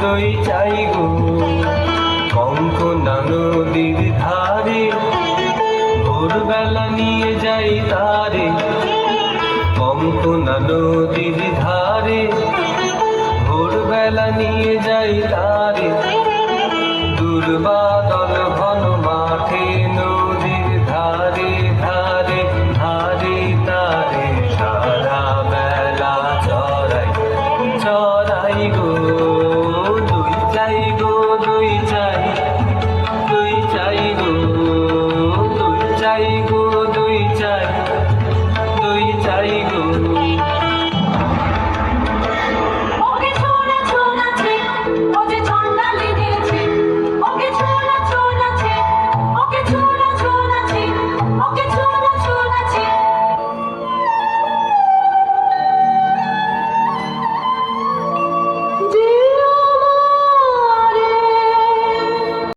মুগ্ধই চাই গো কঙ্কনা নদীর ধারে, ভোরবেলা নিয়ে যাই তারে। কঙ্কনা নদীর ধারে, ভোরবেলা নিয়ে যাই তারে। দুর্বাদল ঘন মাঠে